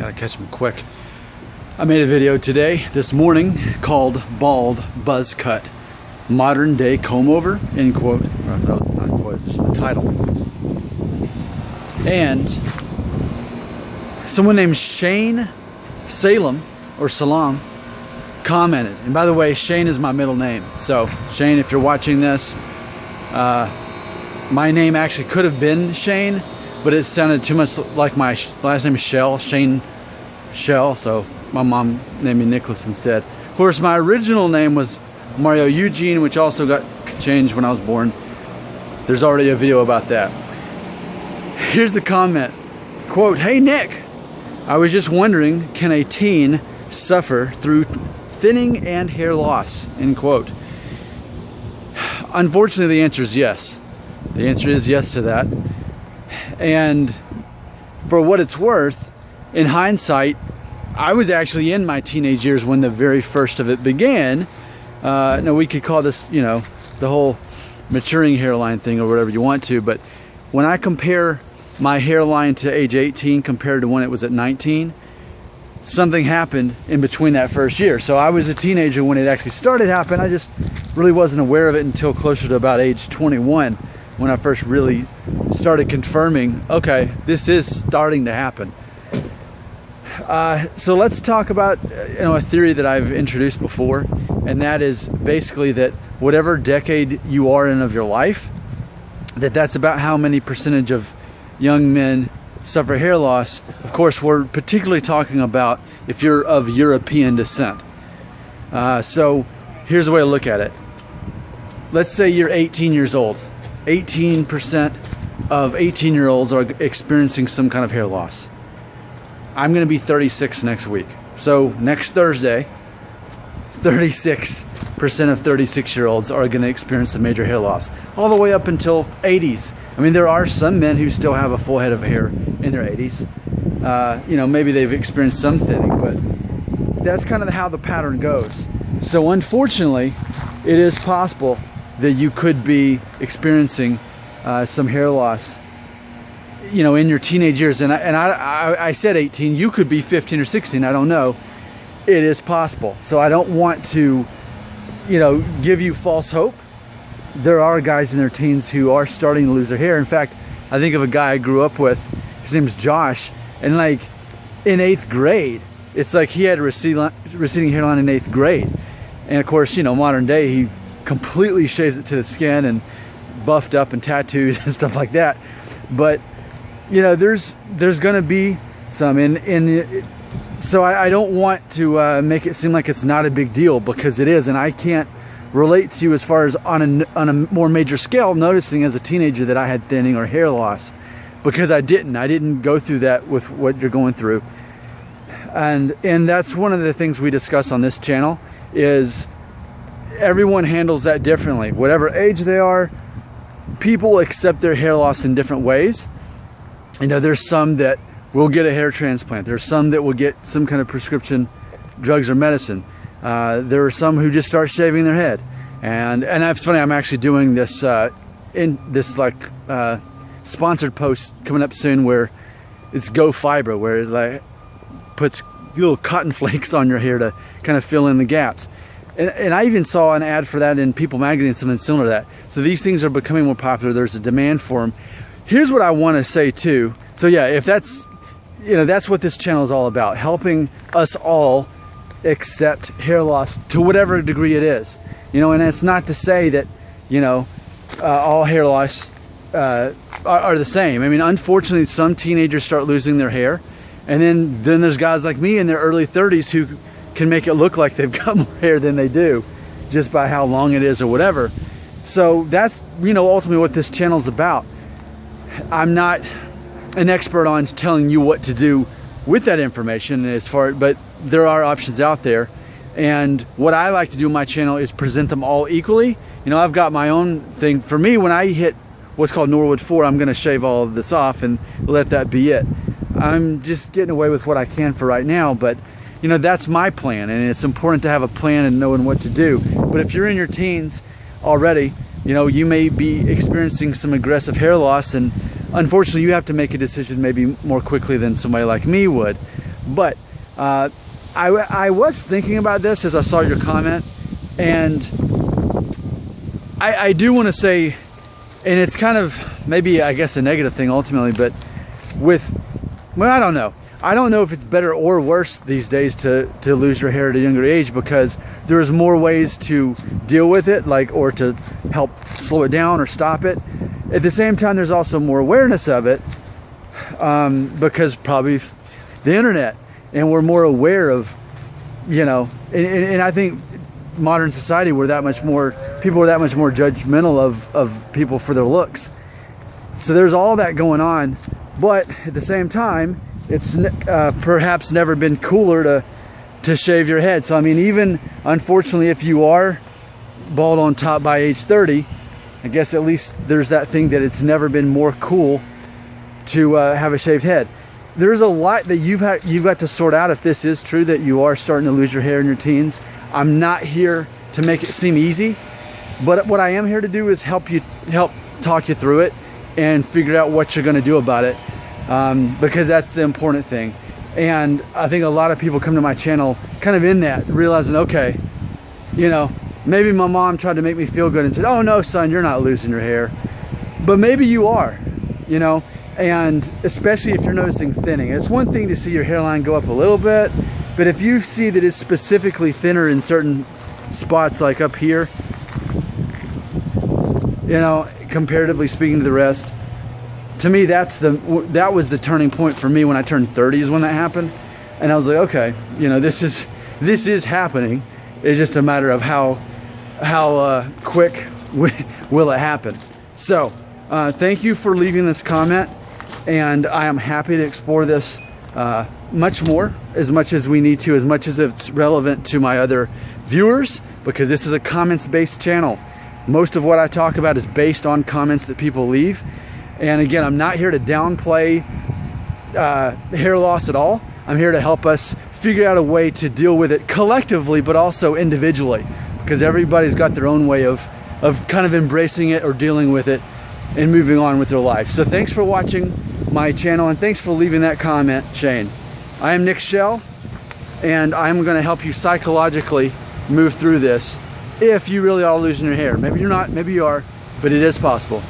Gotta catch them quick. I made a video today, this morning, called Bald Buzz Cut, Modern Day Comb Over, end quote. No, not quote, it's just the title. And someone named Shane Salem, or Salam, commented. And by the way, Shane is my middle name. So Shane, if you're watching this, my name actually could have been Shane, but it sounded too much like my last name is Shell, Shane Shell, so my mom named me Nicholas instead. Of course, my original name was Mario Eugene, which also got changed when I was born. There's already a video about that. Here's the comment, quote, "Hey Nick, I was just wondering, can a teen suffer through thinning and hair loss?" End quote. Unfortunately, the answer is yes. The answer is yes to that. And for what it's worth, in hindsight, I was actually in my teenage years when the very first of it began. Now we could call this, you know, the whole maturing hairline thing or whatever you want to, but when I compare my hairline to age 18 compared to when it was at 19, something happened in between that first year. So I was a teenager when it actually started happening. I just really wasn't aware of it until closer to about age 21 when I first really started confirming, okay, this is starting to happen. So let's talk about a theory that I've introduced before, and that is basically that whatever decade you are in of your life, that's about how many percentage of young men suffer hair loss. Of course, we're particularly talking about if you're of European descent. So here's a way to look at it. Let's say you're 18 years old. 18% of 18-year-olds are experiencing some kind of hair loss. I'm going to be 36 next week. So next Thursday, 36% of 36-year-olds are going to experience a major hair loss, all the way up until 80s. I mean, there are some men who still have a full head of hair in their 80s. Maybe they've experienced some thinning, but that's kind of how the pattern goes. So unfortunately, it is possible that you could be experiencing some hair loss, in your teenage years. And I said 18, you could be 15 or 16, I don't know. It is possible. So I don't want to, give you false hope. There are guys in their teens who are starting to lose their hair. In fact, I think of a guy I grew up with, his name's Josh, and like in 8th grade, it's like he had a receding hairline in 8th grade. And of course, modern day, he completely shaves it to the skin and buffed up and tattoos and stuff like that. But there's going to be some so I don't want to make it seem like it's not a big deal, because it is, and I can't relate to you as far as on a more major scale noticing as a teenager that I had thinning or hair loss, because I didn't go through that with what you're going through. And that's one of the things we discuss on this channel, is everyone handles that differently. Whatever age they are, people accept their hair loss in different ways. There's some that will get a hair transplant. There's some that will get some kind of prescription drugs or medicine. There are some who just start shaving their head. And that's funny, I'm actually doing this sponsored post coming up soon where it's Go Fibra, where it like puts little cotton flakes on your hair to kind of fill in the gaps. And I even saw an ad for that in People magazine, something similar to that. So these things are becoming more popular. There's a demand for them. Here's what I want to say too. So yeah, if that's what this channel is all about, helping us all accept hair loss to whatever degree it is. And it's not to say that, all hair loss are the same. I mean, unfortunately, some teenagers start losing their hair, and then there's guys like me in their early 30s who can make it look like they've got more hair than they do, just by how long it is or whatever. So that's, ultimately what this channel is about. I'm not an expert on telling you what to do with that information but there are options out there. And what I like to do on my channel is present them all equally. I've got my own thing. For me, when I hit what's called Norwood 4, I'm going to shave all of this off and let that be it. I'm just getting away with what I can for right now, but that's my plan, and it's important to have a plan and knowing what to do. But if you're in your teens already, you may be experiencing some aggressive hair loss, and unfortunately you have to make a decision maybe more quickly than somebody like me would. But I was thinking about this as I saw your comment, and I do want to say, and it's kind of maybe, I guess, a negative thing ultimately, but well, I don't know. I don't know if it's better or worse these days to lose your hair at a younger age, because there's more ways to deal with it, or to help slow it down or stop it. At the same time, there's also more awareness of it, because probably the internet, and we're more aware of, and I think modern society, people are that much more judgmental of people for their looks. So there's all that going on, but at the same time, it's perhaps never been cooler to shave your head. So I mean, even unfortunately, if you are bald on top by age 30, I guess at least there's that thing that it's never been more cool to have a shaved head. There's a lot that you've got to sort out if this is true, that you are starting to lose your hair in your teens. I'm not here to make it seem easy, but what I am here to do is help talk you through it and figure out what you're going to do about it, because that's the important thing. And I think a lot of people come to my channel kind of in that, realizing, okay, maybe my mom tried to make me feel good and said, oh no, son, you're not losing your hair. But maybe you are, and especially if you're noticing thinning. It's one thing to see your hairline go up a little bit, but if you see that it's specifically thinner in certain spots, like up here, comparatively speaking to the rest, to me, that was the turning point for me when I turned 30, is when that happened. And I was like, okay, this is happening. It's just a matter of how quick will it happen. So thank you for leaving this comment, and I am happy to explore this much more, as much as we need to, as much as it's relevant to my other viewers, because this is a comments-based channel. Most of what I talk about is based on comments that people leave. And again, I'm not here to downplay hair loss at all. I'm here to help us figure out a way to deal with it collectively, but also individually, because everybody's got their own way of kind of embracing it or dealing with it and moving on with their life. So thanks for watching my channel, and thanks for leaving that comment, Shane. I am Nick Shell, and I'm going to help you psychologically move through this if you really are losing your hair. Maybe you're not, maybe you are, but it is possible.